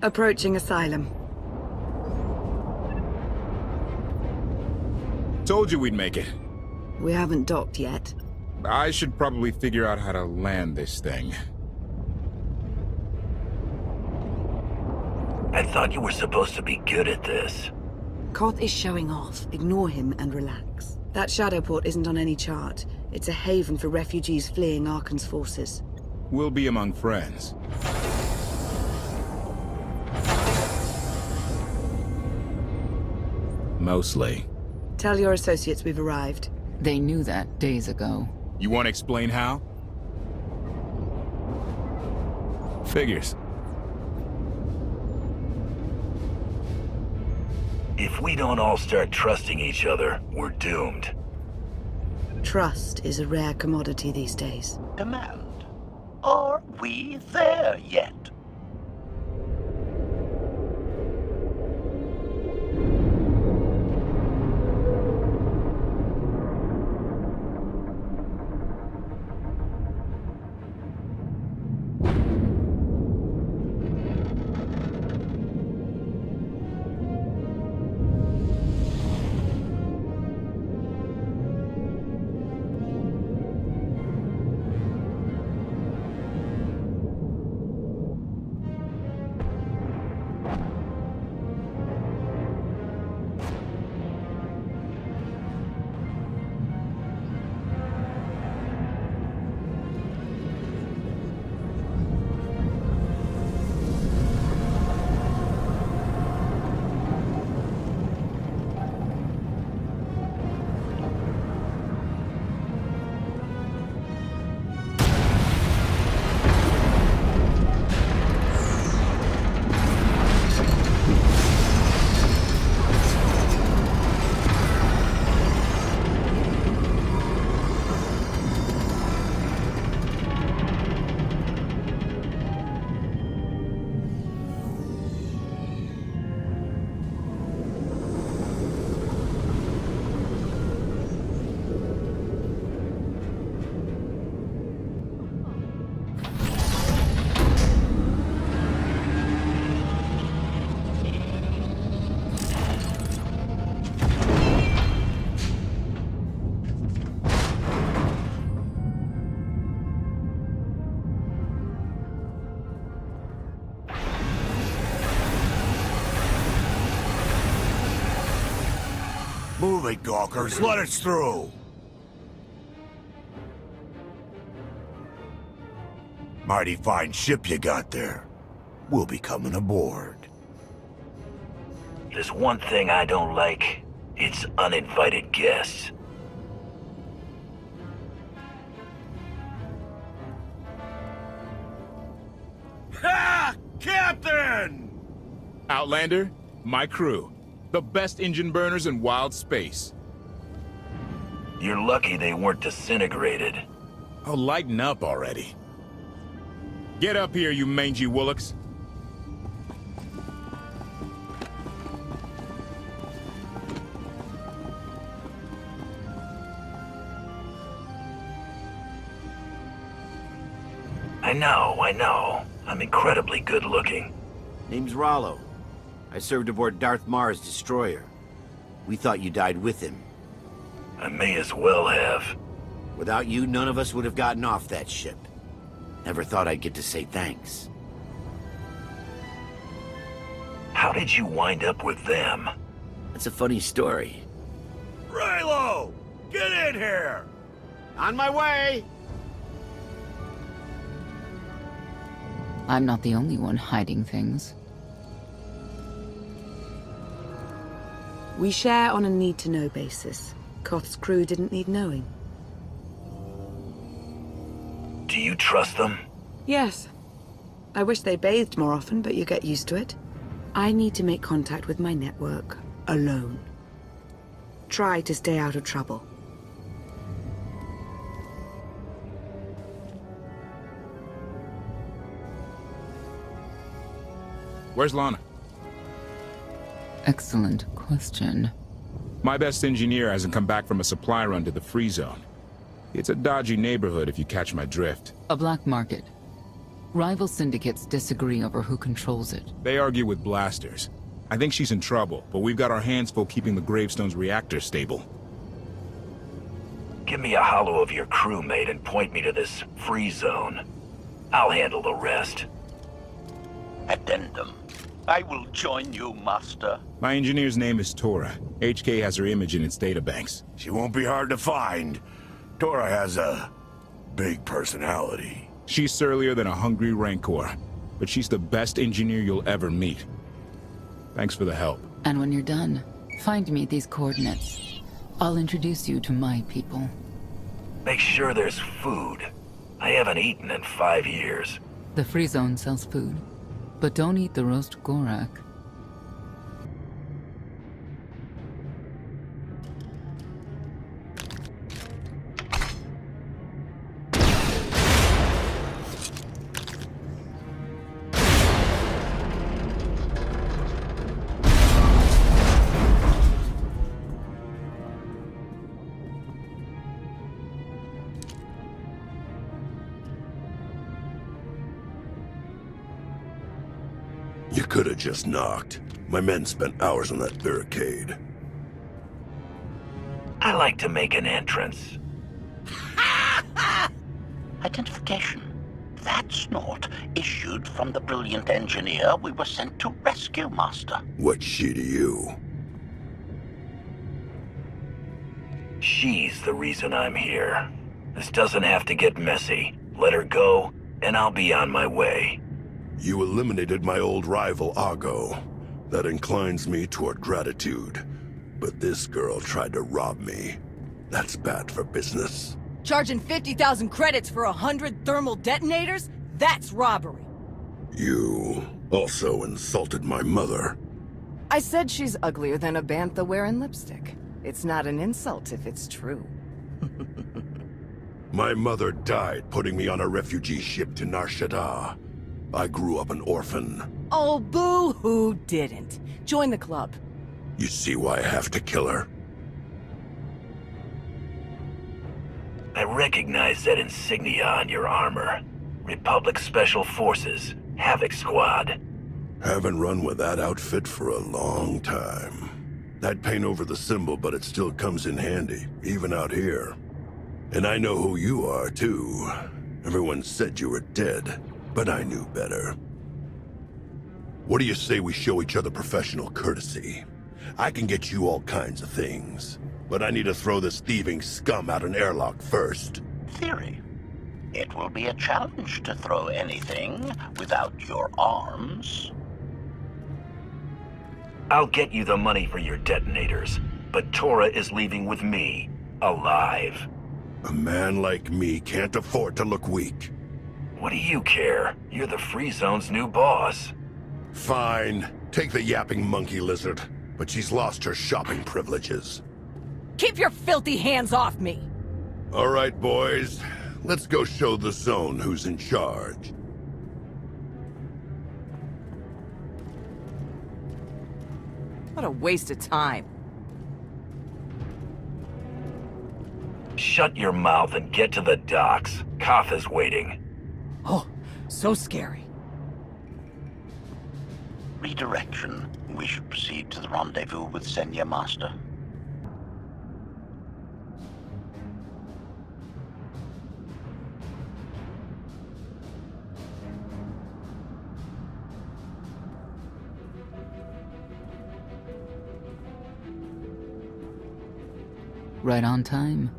Approaching Asylum. Told you we'd make it. We haven't docked yet. I should probably figure out how to land this thing. I thought you were supposed to be good at this. Koth is showing off. Ignore him and relax. That shadow port isn't on any chart. It's a haven for refugees fleeing Arkan's forces. We'll be among friends. Mostly. Tell your associates we've arrived. They knew that days ago. You want to explain how? Figures. If we don't all start trusting each other, we're doomed. Trust is a rare commodity these days. Command. Are we there yet? Move it, Gawkers. Let us through. Mighty fine ship you got there. We'll be coming aboard. There's one thing I don't like. It's uninvited guests. Ha! Captain! Outlander, my crew. The best engine burners in wild space. You're lucky they weren't disintegrated. Oh, lighten up already. Get up here, you mangy woolocks. I know. I'm incredibly good looking. Name's Rollo. I served aboard Darth Marr's destroyer. We thought you died with him. I may as well have. Without you, none of us would have gotten off that ship. Never thought I'd get to say thanks. How did you wind up with them? That's a funny story. Raylo! Get in here! On my way! I'm not the only one hiding things. We share on a need-to-know basis. Koth's crew didn't need knowing. Do you trust them? Yes. I wish they bathed more often, but you get used to it. I need to make contact with my network, alone. Try to stay out of trouble. Where's Lana? Excellent question. My best engineer hasn't come back from a supply run to the free zone. It's a dodgy neighborhood if you catch my drift. A black market. Rival syndicates disagree over who controls it. They argue with blasters. I think she's in trouble, but we've got our hands full keeping the Gravestone's reactor stable. Give me a holo of your crewmate and point me to this free zone. I'll handle the rest. Addendum. I will join you, Master. My engineer's name is Tora. HK has her image in its databanks. She won't be hard to find. Tora has a big personality. She's surlier than a hungry rancor, but she's the best engineer you'll ever meet. Thanks for the help. And when you're done, find me at these coordinates. I'll introduce you to my people. Make sure there's food. I haven't eaten in 5 years. The free zone sells food, but don't eat the roast Gorak. You could have just knocked. My men spent hours on that barricade. I like to make an entrance. Identification. That snort issued from the brilliant engineer we were sent to rescue, Master. What's she to you? She's the reason I'm here. This doesn't have to get messy. Let her go, and I'll be on my way. You eliminated my old rival, Argo. That inclines me toward gratitude. But this girl tried to rob me. That's bad for business. Charging 50,000 credits for 100 thermal detonators? That's robbery. You also insulted my mother. I said she's uglier than a bantha wearing lipstick. It's not an insult if it's true. My mother died putting me on a refugee ship to Nar Shaddaa. I grew up an orphan. Oh, boo-hoo didn't. Join the club. You see why I have to kill her? I recognize that insignia on your armor. Republic Special Forces, Havoc Squad. Haven't run with that outfit for a long time. I'd paint over the symbol, but it still comes in handy, even out here. And I know who you are, too. Everyone said you were dead, but I knew better. What do you say we show each other professional courtesy? I can get you all kinds of things, but I need to throw this thieving scum out an airlock first. Theory. It will be a challenge to throw anything without your arms. I'll get you the money for your detonators, but Tora is leaving with me, alive. A man like me can't afford to look weak. What do you care? You're the Free Zone's new boss. Fine. Take the yapping monkey lizard, but she's lost her shopping privileges. Keep your filthy hands off me! All right, boys. Let's go show the zone who's in charge. What a waste of time. Shut your mouth and get to the docks. Katha's waiting. Oh, so scary. Redirection. We should proceed to the rendezvous with Senya, Master. Right on time.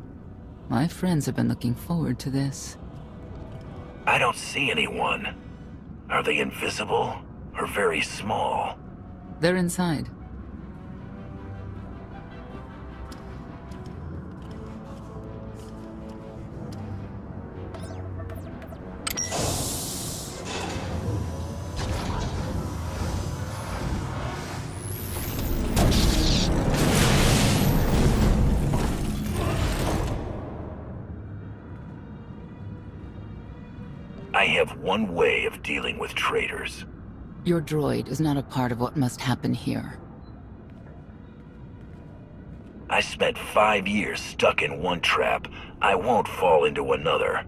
My friends have been looking forward to this. I don't see anyone. Are they invisible or very small? They're inside. I have one way of dealing with traitors. Your droid is not a part of what must happen here. I spent 5 years stuck in one trap. I won't fall into another.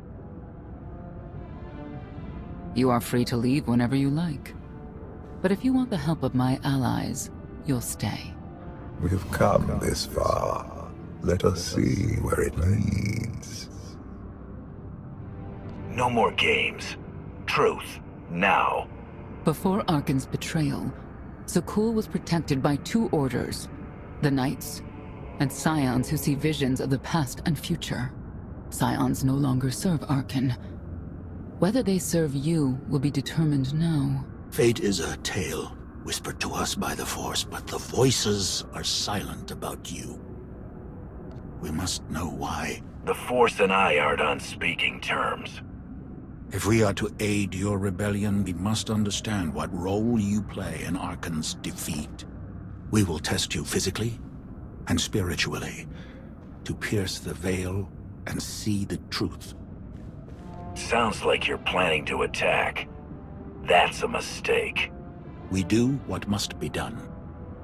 You are free to leave whenever you like. But if you want the help of my allies, you'll stay. We've come this far. Let us see where it leads. No more games. Truth. Now. Before Arkan's betrayal, Zakul was protected by two orders, the Knights, and Scions who see visions of the past and future. Scions no longer serve Arkan. Whether they serve you will be determined now. Fate is a tale whispered to us by the Force, but the voices are silent about you. We must know why. The Force and I aren't on speaking terms. If we are to aid your rebellion, we must understand what role you play in Arkan's defeat. We will test you physically and spiritually to pierce the veil and see the truth. Sounds like you're planning to attack. That's a mistake. We do what must be done.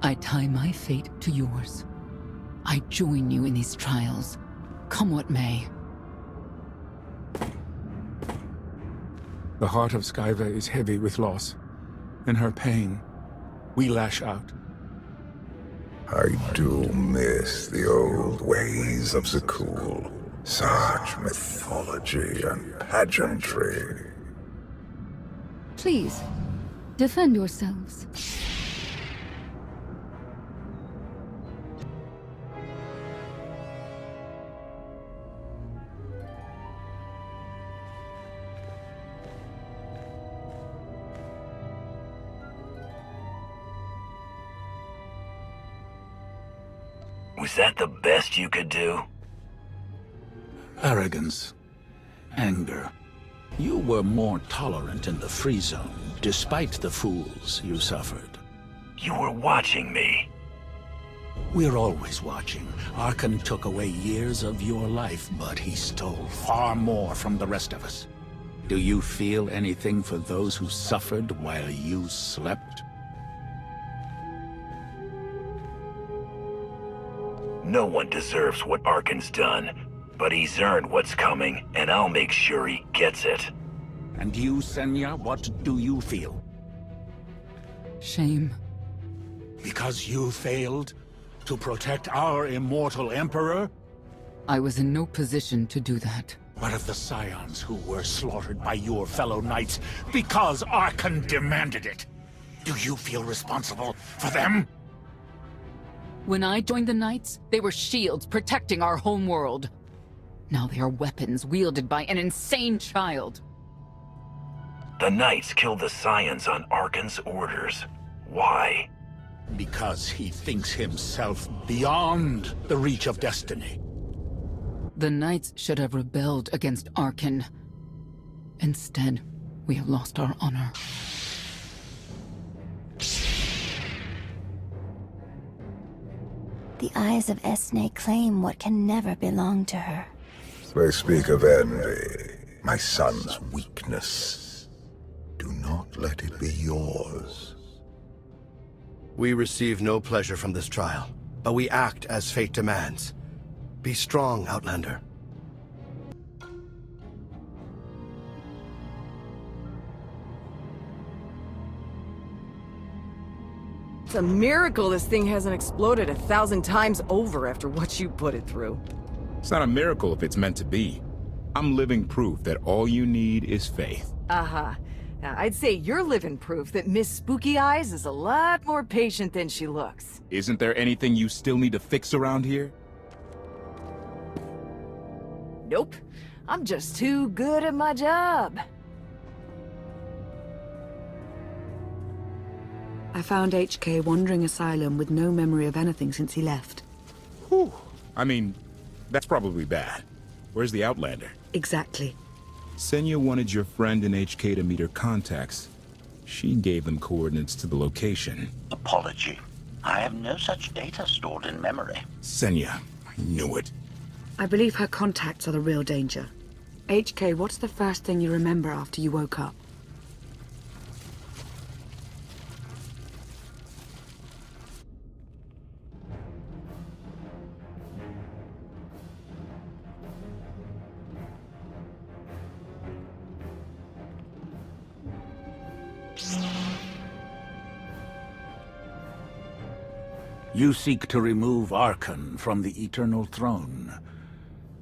I tie my fate to yours. I join you in these trials, come what may. The heart of Skyva is heavy with loss. In her pain, we lash out. I do miss the old ways of Zakul. Such mythology and pageantry. Please, defend yourselves. Was that the best you could do? Arrogance. Anger. You were more tolerant in the free zone, despite the fools you suffered. You were watching me. We're always watching. Arkan took away years of your life, but he stole far more from the rest of us. Do you feel anything for those who suffered while you slept? No one deserves what Arkan's done, but he's earned what's coming, and I'll make sure he gets it. And you, Senya, what do you feel? Shame. Because you failed to protect our immortal Emperor? I was in no position to do that. What of the Scions who were slaughtered by your fellow Knights because Arkan demanded it? Do you feel responsible for them? When I joined the Knights, they were shields protecting our home world. Now they are weapons wielded by an insane child. The Knights killed the Scions on Arkan's orders. Why? Because he thinks himself beyond the reach of destiny. The Knights should have rebelled against Arkan. Instead, we have lost our honor. The eyes of Esne claim what can never belong to her. They speak of envy, my son's weakness. Do not let it be yours. We receive no pleasure from this trial, but we act as fate demands. Be strong, Outlander. It's a miracle this thing hasn't exploded 1,000 times over after what you put it through. It's not a miracle if it's meant to be. I'm living proof that all you need is faith. Uh-huh. Now, I'd say you're living proof that Miss Spooky Eyes is a lot more patient than she looks. Isn't there anything you still need to fix around here? Nope. I'm just too good at my job. I found HK wandering Asylum with no memory of anything since he left. Whew. I mean, that's probably bad. Where's the Outlander? Exactly. Senya wanted your friend in HK to meet her contacts. She gave them coordinates to the location. Apology. I have no such data stored in memory. Senya, I knew it. I believe her contacts are the real danger. HK, what's the first thing you remember after you woke up? You seek to remove Arkan from the Eternal Throne.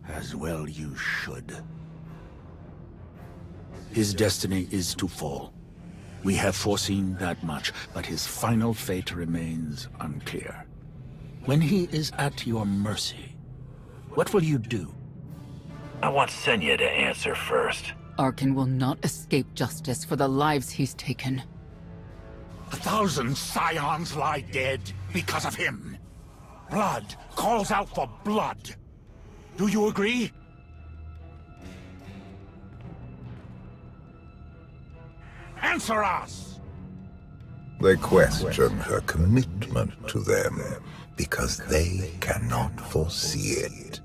As well you should. His destiny is to fall. We have foreseen that much, but his final fate remains unclear. When he is at your mercy, what will you do? I want Senya to answer first. Arkan will not escape justice for the lives he's taken. 1,000 Scions lie dead because of him. Blood calls out for blood. Do you agree? Answer us! They question her commitment to them because they cannot foresee it.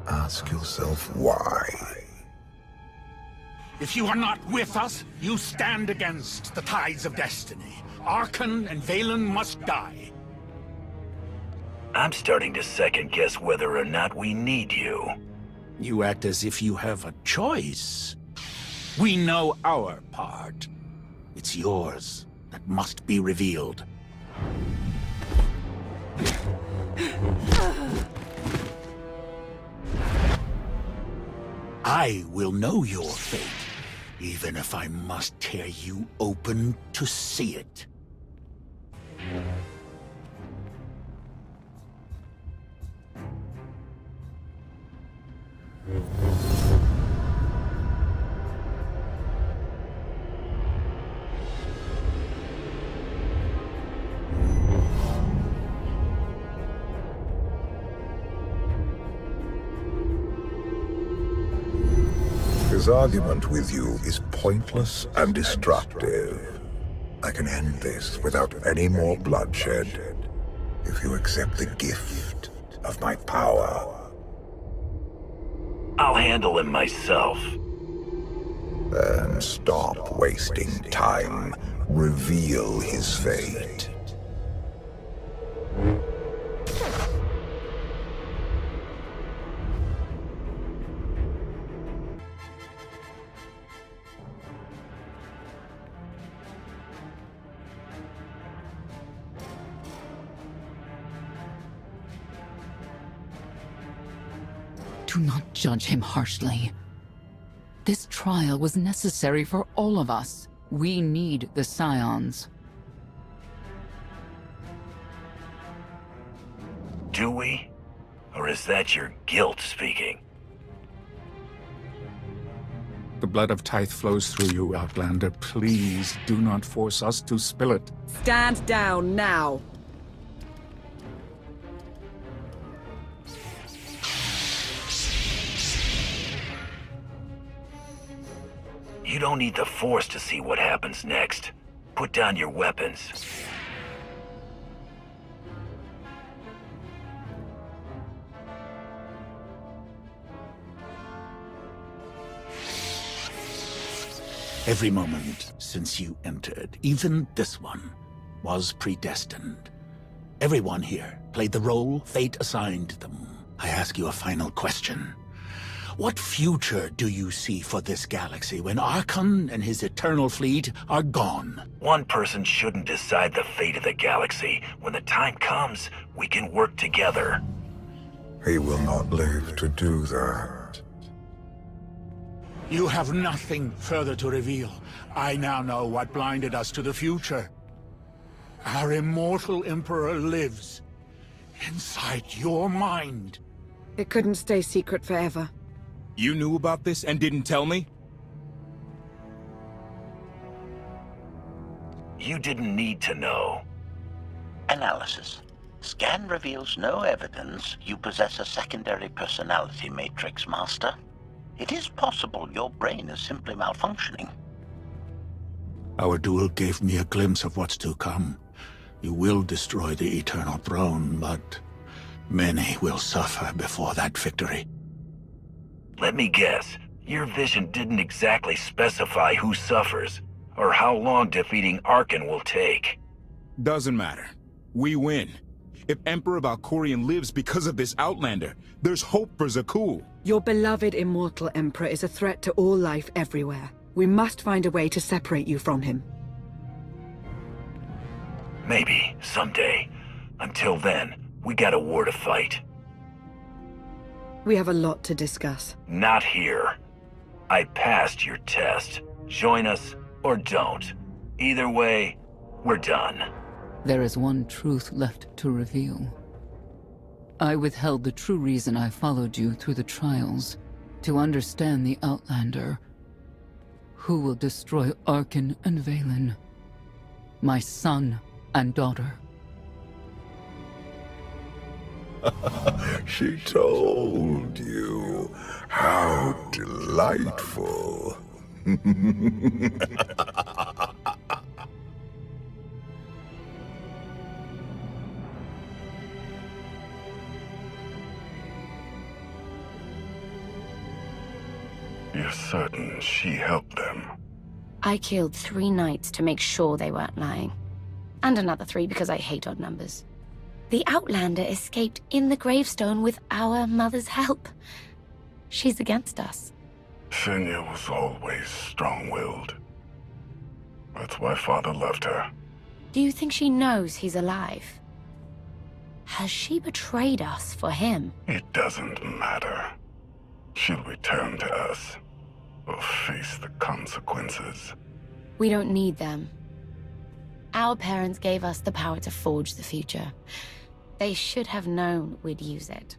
Ask yourself why. If you are not with us, you stand against the tides of destiny. Arkan and Valen must die. I'm starting to second-guess whether or not we need you. You act as if you have a choice. We know our part. It's yours that must be revealed. I will know your fate, even if I must tear you open to see it. His argument with you is pointless and destructive. I can end this without any more bloodshed if you accept the gift of my power. I'll handle him myself. Then stop wasting time. Reveal his fate. Do not judge him harshly. This trial was necessary for all of us. We need the Scions. Do we? Or is that your guilt speaking? The blood of Tithe flows through you, Outlander. Please do not force us to spill it. Stand down now. You don't need the Force to see what happens next. Put down your weapons. Every moment since you entered, even this one, was predestined. Everyone here played the role fate assigned them. I ask you a final question. What future do you see for this galaxy when Arkan and his eternal fleet are gone? One person shouldn't decide the fate of the galaxy. When the time comes, we can work together. He will not live to do that. You have nothing further to reveal. I now know what blinded us to the future. Our immortal Emperor lives inside your mind. It couldn't stay secret forever. You knew about this and didn't tell me? You didn't need to know. Analysis. Scan reveals no evidence you possess a secondary personality matrix, Master. It is possible your brain is simply malfunctioning. Our duel gave me a glimpse of what's to come. You will destroy the Eternal Throne, but many will suffer before that victory. Let me guess. Your vision didn't exactly specify who suffers, or how long defeating Arkan will take. Doesn't matter. We win. If Emperor Valkorion lives because of this Outlander, there's hope for Zakul. Your beloved immortal Emperor is a threat to all life everywhere. We must find a way to separate you from him. Maybe, someday. Until then, we got a war to fight. We have a lot to discuss. Not here. I passed your test. Join us or don't. Either way, we're done. There is one truth left to reveal. I withheld the true reason I followed you through the trials, to understand the Outlander, who will destroy Arkin and Valen, my son and daughter. She told you. How delightful. You're certain she helped them? I killed 3 knights to make sure they weren't lying. And another 3 because I hate odd numbers. The Outlander escaped in the gravestone with our mother's help. She's against us. Senya was always strong-willed. That's why Father loved her. Do you think she knows he's alive? Has she betrayed us for him? It doesn't matter. She'll return to us, or face the consequences. We don't need them. Our parents gave us the power to forge the future. They should have known we'd use it.